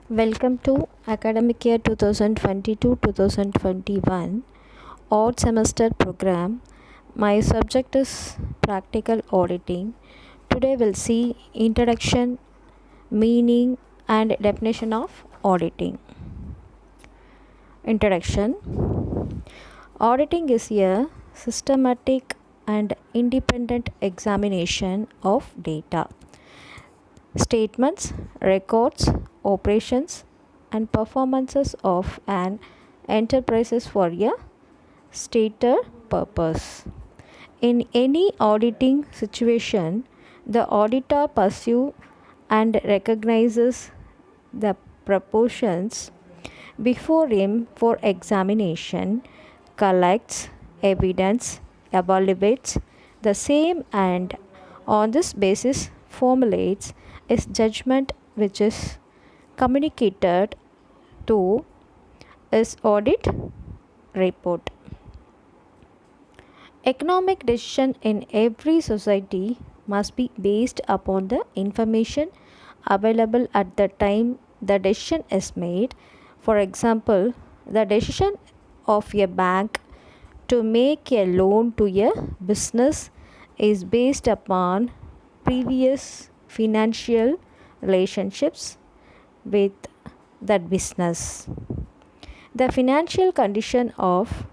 Welcome to academic year 2022-2021 odd semester program. My subject is practical auditing. Today we'll see introduction, meaning and definition of auditing. Introduction. Auditing is a systematic and independent examination of data, statements, records, operations, and performances of an enterprise for a stated purpose. In any auditing situation, the auditor pursues and recognizes the proportions before him for examination, collects evidence, evaluates the same, and on this basis formulates his judgment, which is communicated to his audit report. Economic decision in every society must be based upon the information available at the time the decision is made. For example, the decision of a bank to make a loan to a business is based upon previous financial relationships with that business. The financial condition of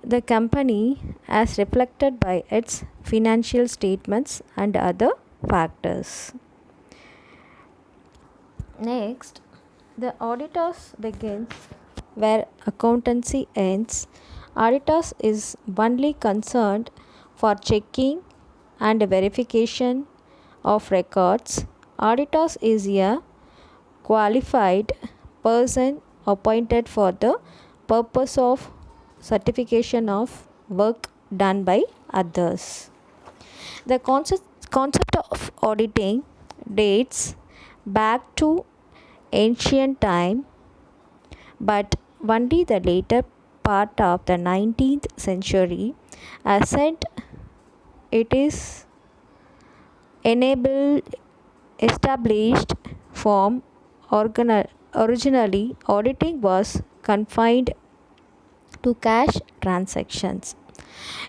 the company as reflected by its financial statements and other factors. Next, the auditors begins where accountancy ends. Auditors is only concerned for checking and verification of records. Auditors is a qualified person appointed for the purpose of certification of work done by others. The concept of auditing dates back to ancient time, but only the later part of the 19th century, as said, it is enabled established form. Originally, auditing was confined to cash transactions.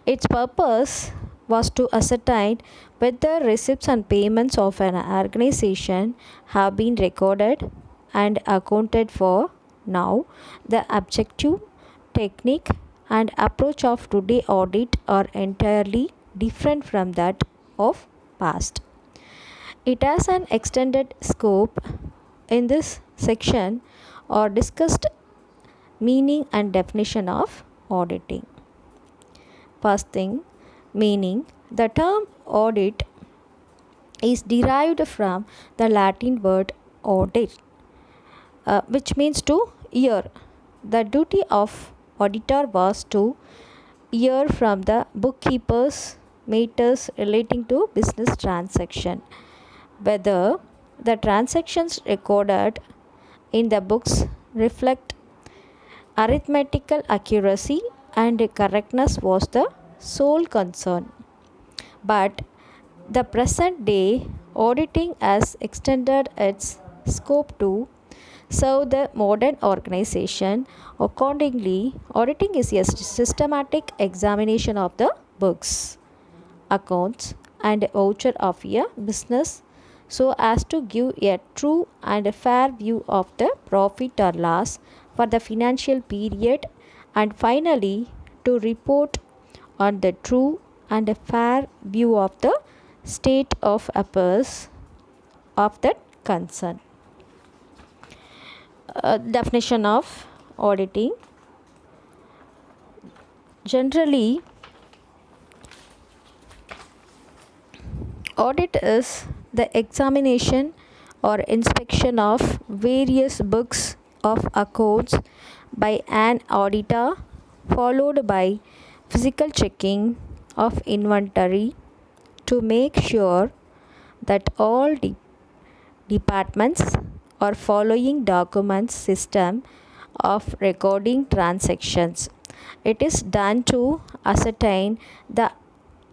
Its purpose was to ascertain whether receipts and payments of an organization have been recorded and accounted for. Now, the objective, technique, and approach of today audit are entirely different from that of past. It has an extended scope. In this section are discussed meaning and definition of auditing. First thing, meaning. The term audit is derived from the Latin word audit, which means to hear. The duty of auditor was to hear from the bookkeepers matters relating to business transaction, whether the transactions recorded in the books reflect arithmetical accuracy and correctness was the sole concern. But the present day auditing has extended its scope to serve the modern organization. Accordingly, auditing is a systematic examination of the books, accounts, and voucher of a business so as to give a true and fair view of the profit or loss for the financial period, and finally to report on the true and fair view of the state of affairs of that concern. Definition of auditing. Generally, audit is the examination or inspection of various books of accounts by an auditor, followed by physical checking of inventory to make sure that all departments are following documents system of recording transactions. It is done to ascertain the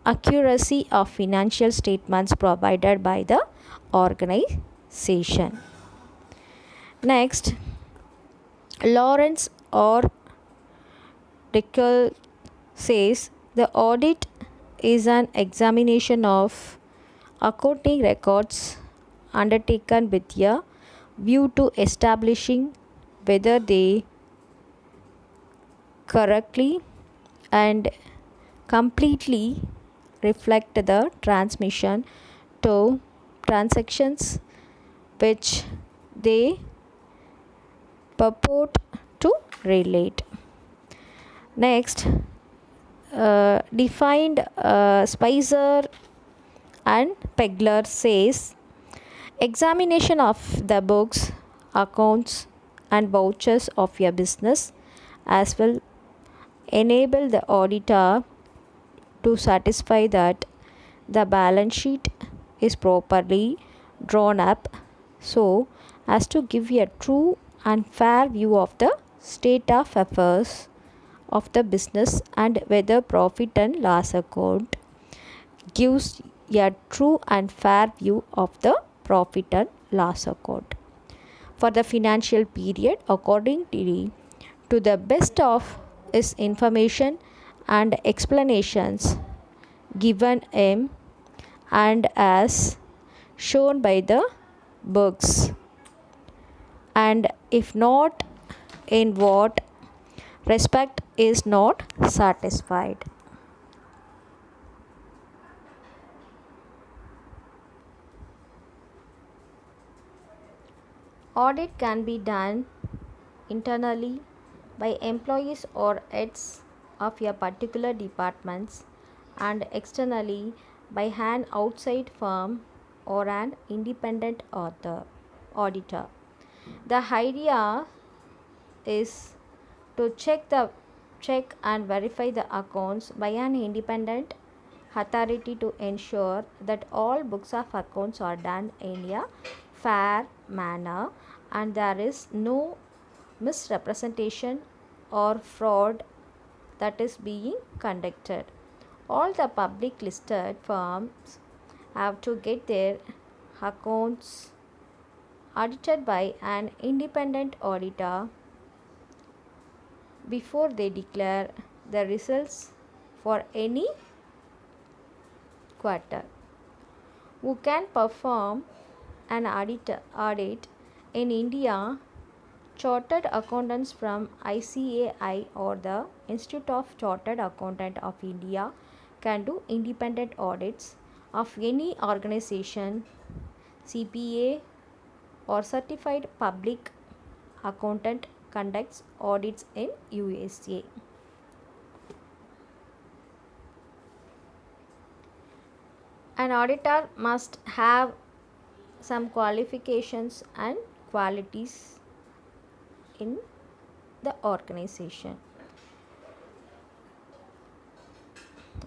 accuracy of financial statements provided by the organization. Next, Lawrence or Dickel says the audit is an examination of accounting records undertaken with a view to establishing whether they correctly and completely reflect the transmission to transactions which they purport to relate. Next, defined Spicer and Pegler says examination of the books, accounts, and vouchers of your business as will enable the auditor to satisfy that the balance sheet is properly drawn up so as to give a true and fair view of the state of affairs of the business and whether profit and loss account gives a true and fair view of the profit and loss account for the financial period according to the best of his information and explanations given him and as shown by the books, and if not, in what respect is not satisfied. Audit can be done internally by employees or heads of a particular departments and externally by an outside firm or an independent auditor. The idea is to check and verify the accounts by an independent authority to ensure that all books of accounts are done in a fair manner and there is no misrepresentation or fraud that is being conducted. All the public listed firms have to get their accounts audited by an independent auditor before they declare the results for any quarter. Who can perform an audit in India? Chartered accountants from ICAI or the Institute of Chartered Accountant of India can do independent audits of any organization, CPA or certified public accountant conducts audits in USA. An auditor must have some qualifications and qualities in the organization.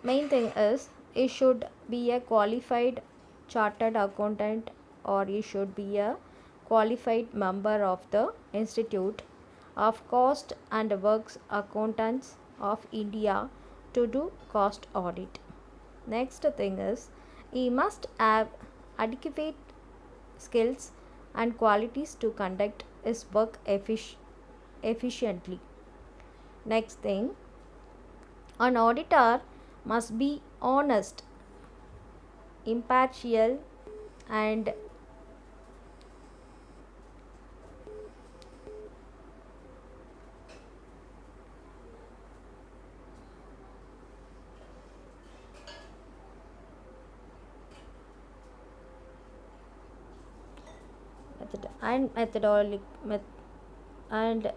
Main thing is he should be a qualified chartered accountant or he should be a qualified member of the Institute of Cost and Works Accountants of India to do cost audit. Next thing is he must have adequate skills and qualities to conduct his work efficiently. Next thing, an auditor must be honest, impartial, and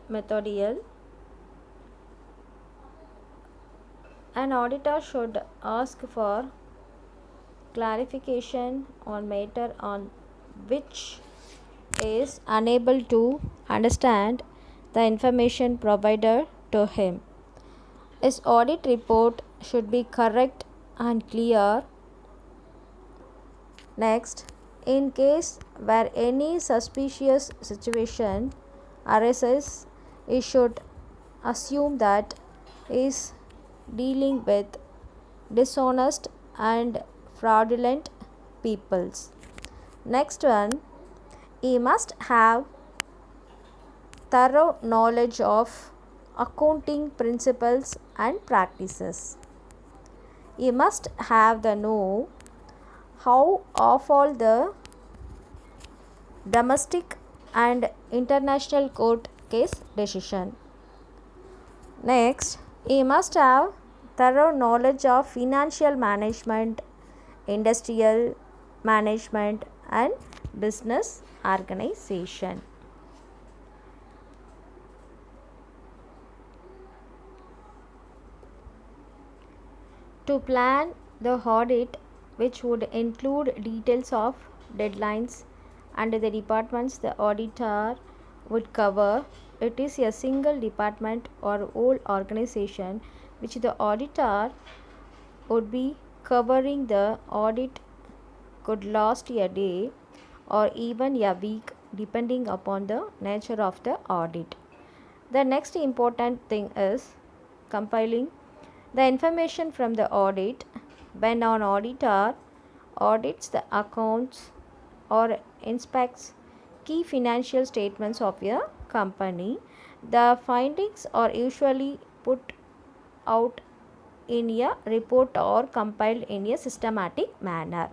methodical. An auditor should ask for clarification on matter on which is unable to understand the information provided to him. His audit report should be correct and clear. Next, in case where any suspicious situation arises, he should assume that he is dealing with dishonest and fraudulent peoples. Next one, he must have thorough knowledge of accounting principles and practices. You must have the know how of all the domestic and international court case decision. Next, you must have thorough knowledge of financial management, industrial management and business organization. To plan the audit, which would include details of deadlines and the departments the auditor would cover, it is a single department or whole organization which the auditor would be covering. The audit could last a day or even a week depending upon the nature of the audit. The next important thing is compiling the information from the audit. When an auditor audits the accounts or inspects key financial statements of a company, the findings are usually put out in a report or compiled in a systematic manner.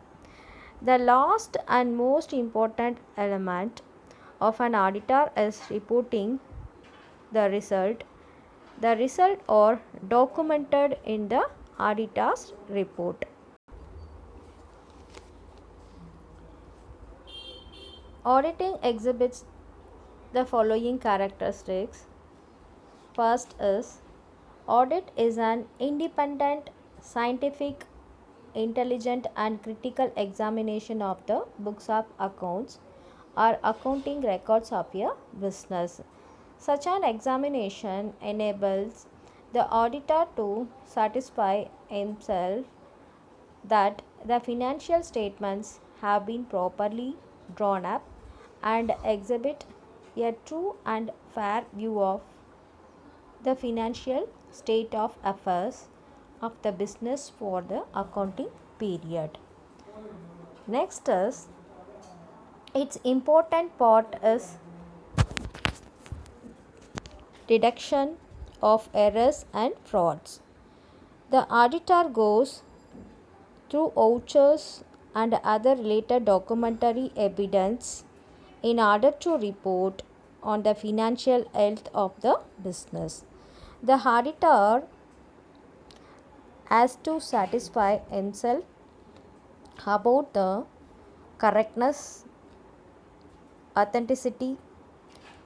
The last and most important element of an auditor is reporting the result. The result are documented in the auditor's report. Auditing exhibits the following characteristics. First is audit is an independent, scientific, intelligent and critical examination of the books of accounts or accounting records of a business. Such an examination enables the auditor to satisfy himself that the financial statements have been properly drawn up and exhibit a true and fair view of the financial state of affairs of the business for the accounting period. Next is its important part is detection of errors and frauds. The auditor goes through vouchers and other related documentary evidence in order to report on the financial health of the business. The auditor has to satisfy himself about the correctness, authenticity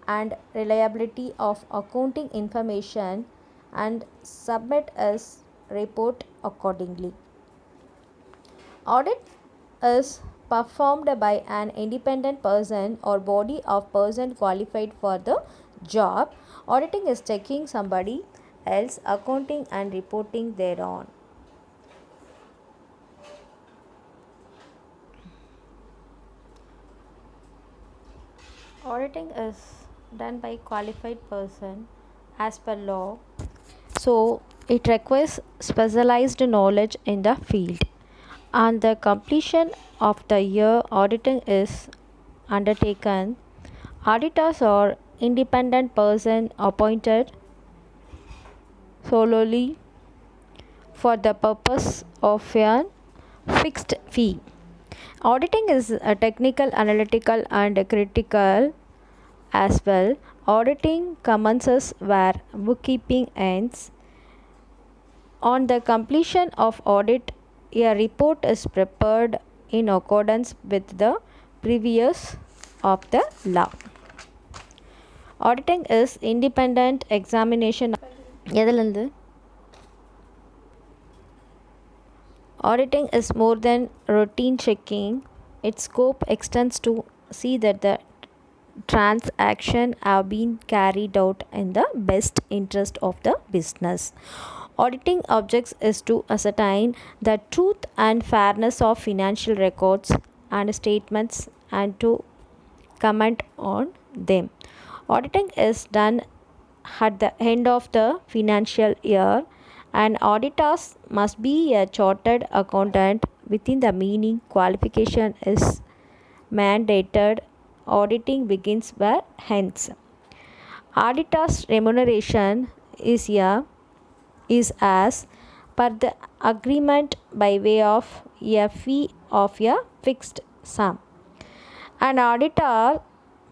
and reliability of accounting information and submit his report accordingly. Audit is performed by an independent person or body of person qualified for the job. Auditing is checking somebody else accounting and reporting thereon. Auditing is done by qualified person as per law. So it requires specialized knowledge in the field. On the completion of the year, auditing is undertaken. Auditors are independent person appointed solely for the purpose of a fixed fee. Auditing is a technical, analytical and critical as well. Auditing commences where bookkeeping ends. On the completion of audit, a report is prepared in accordance with the previous of the law. Auditing is independent examination. எதுலேருந்து Auditing is more than routine checking. Its scope extends to see that the transaction have been carried out in the best interest of the business. Auditing objects is to ascertain the truth and fairness of financial records and statements and to comment on them. Auditing is done at the end of the financial year and auditors must be a chartered accountant within the meaning qualification is mandated. Auditing begins where hence. Auditor's remuneration is as per the agreement by way of a fee of a fixed sum. An auditor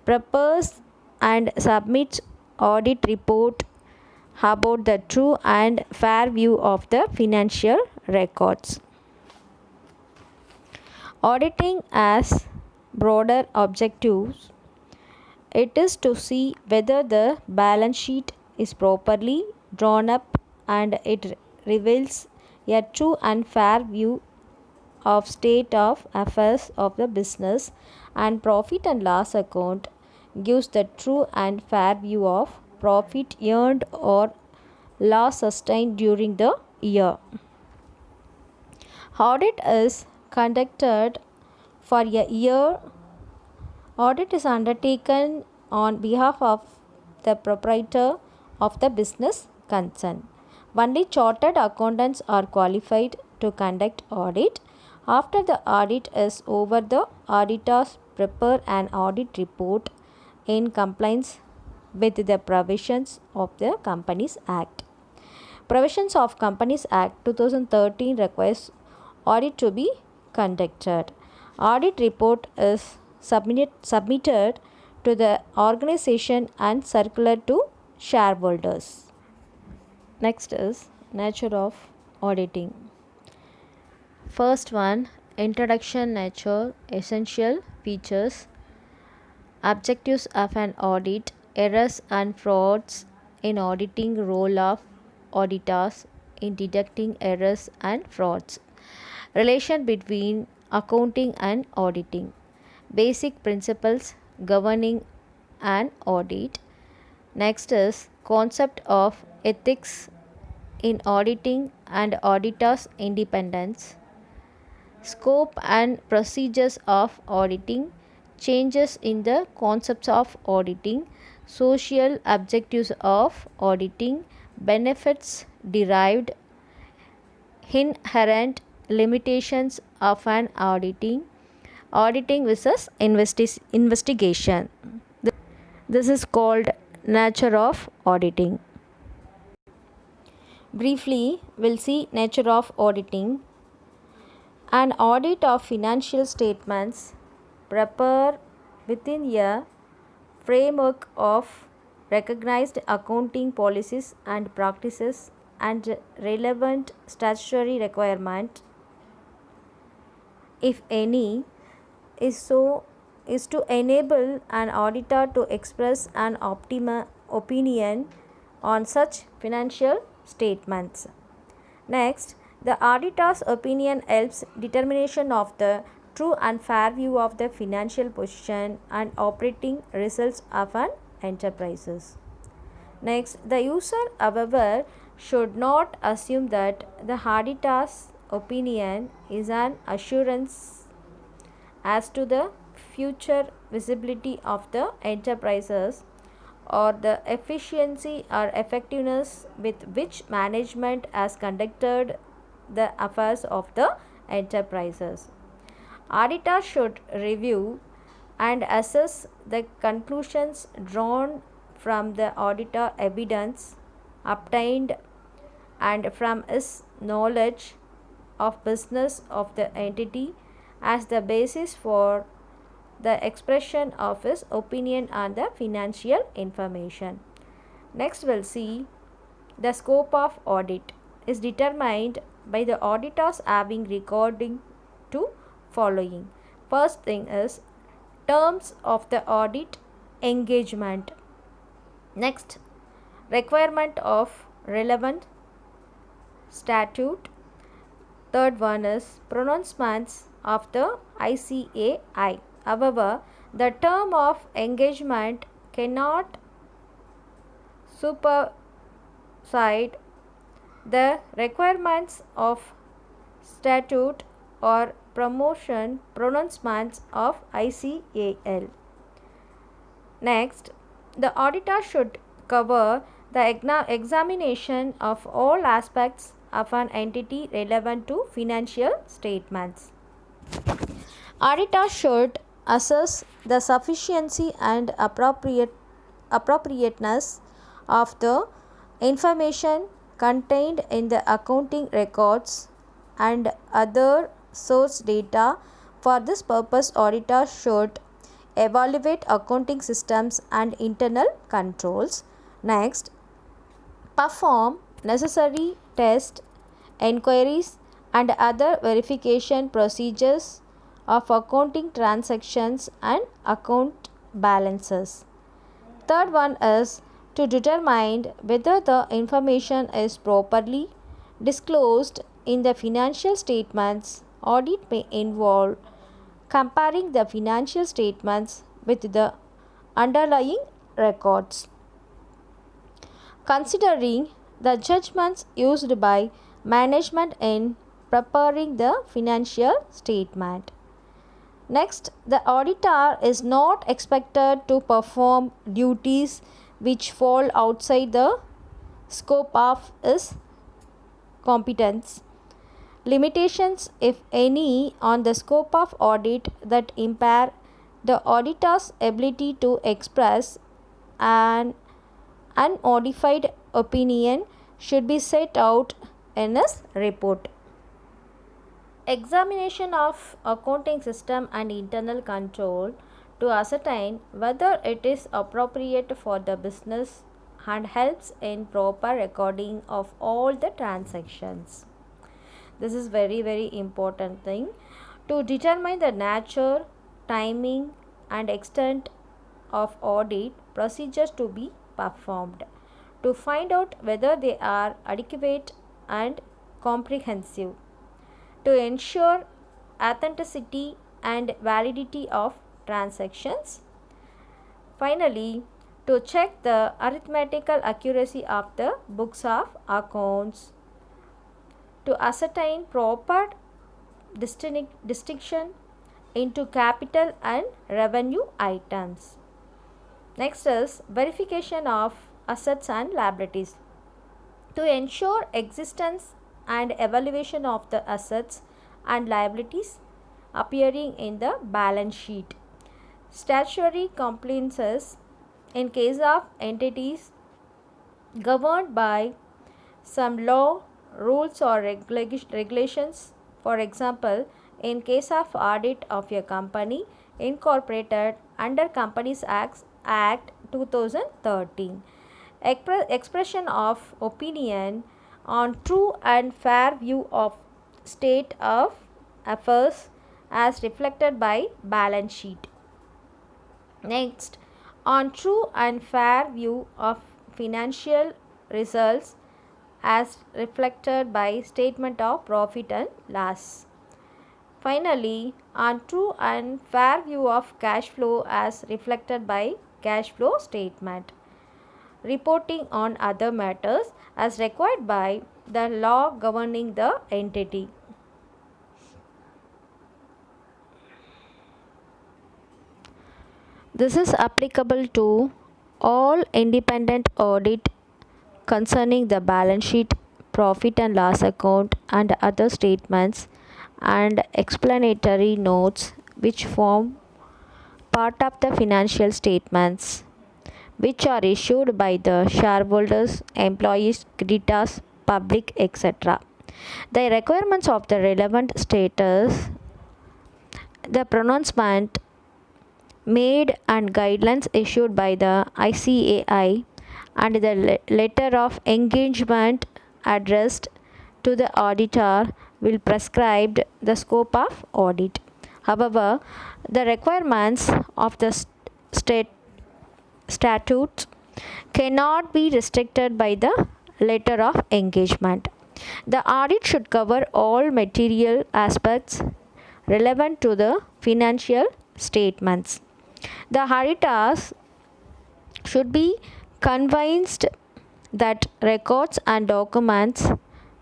prepares and submits audit report about the true and fair view of the financial records. Auditing has broader objectives. It is to see whether the balance sheet is properly drawn up and it reveals a true and fair view of state of affairs of the business, and profit and loss account gives the true and fair view of profit earned or loss sustained during the year. Audit is conducted for a year. Audit is undertaken on behalf of the proprietor of the business concerned. Only chartered accountants are qualified to conduct audit. After the audit is over, the auditors prepare an audit report in compliance with the provisions of the Companies Act. Provisions of Companies Act 2013 requires audit to be conducted. Audit report is submitted to the organization and circular to shareholders. Next is nature of auditing. First one, introduction, nature, essential features, objectives of an audit, errors and frauds in auditing, role of auditors in detecting errors and frauds, relation between accounting and auditing, basic principles governing an audit. Next is concept of ethics in auditing and auditors' independence, scope and procedures of auditing, changes in the concepts of auditing, social objectives of auditing, benefits derived, inherent limitations of an auditing versus investigation. This is called nature of auditing. Briefly, we'll see nature of auditing. An audit of financial statements prepared within a framework of recognized accounting policies and practices and relevant statutory requirement, if any, is to enable an auditor to express an opinion on such financial statements. Next, the auditor's opinion helps determination of the true and fair view of the financial position and operating results of an enterprise. Next, the user, however, should not assume that the auditor's opinion is an assurance as to the future visibility of the enterprises or the efficiency or effectiveness with which management has conducted the affairs of the enterprises. Auditors should review and assess the conclusions drawn from the auditor evidence obtained and from his knowledge of business of the entity as the basis for the expression of his opinion on the financial information. Next, we'll see the scope of audit is determined by the auditors having regarding to following. First thing is terms of the audit engagement. Next, requirement of relevant statute. Third one is pronouncements of the ICAI. However, the term of engagement cannot supersede the requirements of statute or promotion pronouncements of ICAL. Next, the auditor should cover the examination of all aspects of an entity relevant to financial statements. Auditor should assess the sufficiency and appropriateness appropriateness of the information contained in the accounting records and other source data. For this purpose, auditors should evaluate accounting systems and internal controls. Next, perform necessary tests, enquiries, and other verification procedures of accounting transactions and account balances. Third one is to determine whether the information is properly disclosed in the financial statements. Audit may involve comparing the financial statements with the underlying records, considering the judgments used by management in preparing the financial statement. Next, the auditor is not expected to perform duties which fall outside the scope of his competence. Limitations, if any, on the scope of audit that impair the auditor's ability to express an unmodified opinion should be set out in his report. Examination of accounting system and internal control to ascertain whether it is appropriate for the business and helps in proper recording of all the transactions. This is very important thing to determine the nature, timing and extent of audit procedures to be performed, to find out whether they are adequate and comprehensive, to ensure authenticity and validity of transactions. Finally, to check the arithmetical accuracy of the books of accounts, to ascertain proper distinction into capital and revenue items. Next is verification of assets and liabilities, to ensure existence and evaluation of the assets and liabilities appearing in the balance sheet. Statutory compliances in case of entities governed by some law, rules or regulations. For example, in case of audit of a company incorporated under Companies Act 2013. Expression of opinion on true and fair view of state of affairs as reflected by balance sheet. Next, on true and fair view of financial results as reflected by statement of profit and loss. Finally, on true and fair view of cash flow as reflected by cash flow statement. Reporting on other matters as required by the law governing the entity. This is applicable to all independent audit concerning the balance sheet, profit and loss account and other statements and explanatory notes which form part of the financial statements, which are issued by the shareholders, employees, creditors, public, etc. The requirements of the relevant status, the pronouncement made and guidelines issued by the ICAI and the letter of engagement addressed to the auditor will prescribe the scope of audit. However, the requirements of the statutes cannot be restricted by the letter of engagement. The audit should cover all material aspects relevant to the financial statements. The auditors should be convinced that records and documents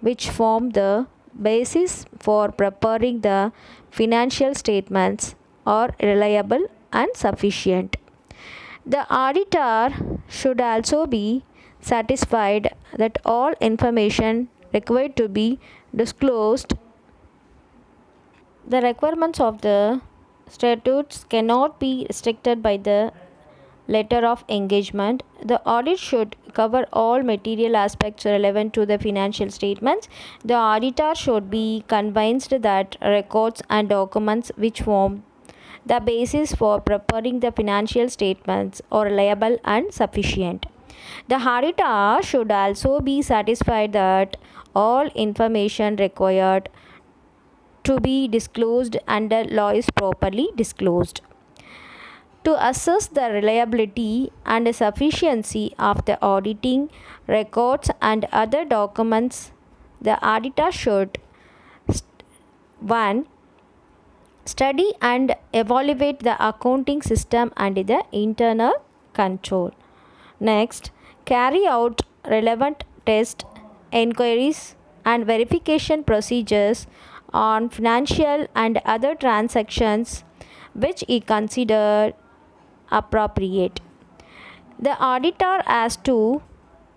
which form the basis for preparing the financial statements are reliable and sufficient. The auditor should also be satisfied that all information required to be disclosed. The requirements of the statutes cannot be restricted by the letter of engagement. The audit should cover all material aspects relevant to the financial statements. The auditor should be convinced that records and documents which form the basis for preparing the financial statements are reliable and sufficient. The auditor should also be satisfied that all information required to be disclosed under law is properly disclosed. To assess the reliability and sufficiency of the auditing records and other documents, the auditor should 1. Study and evaluate the accounting system and the internal control. Next, carry out relevant test, inquiries, and verification procedures on financial and other transactions which he considered appropriate. The auditor has to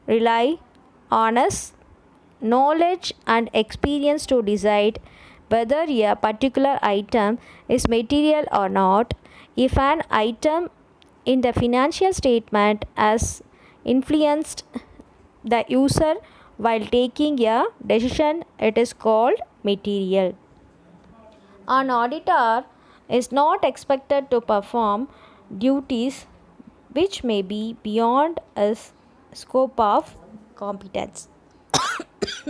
rely on his knowledge and experience to decide whether a particular item is material or not. If an item in the financial statement has influenced the user while taking a decision, it is called material. An auditor is not expected to perform duties which may be beyond his scope of competence.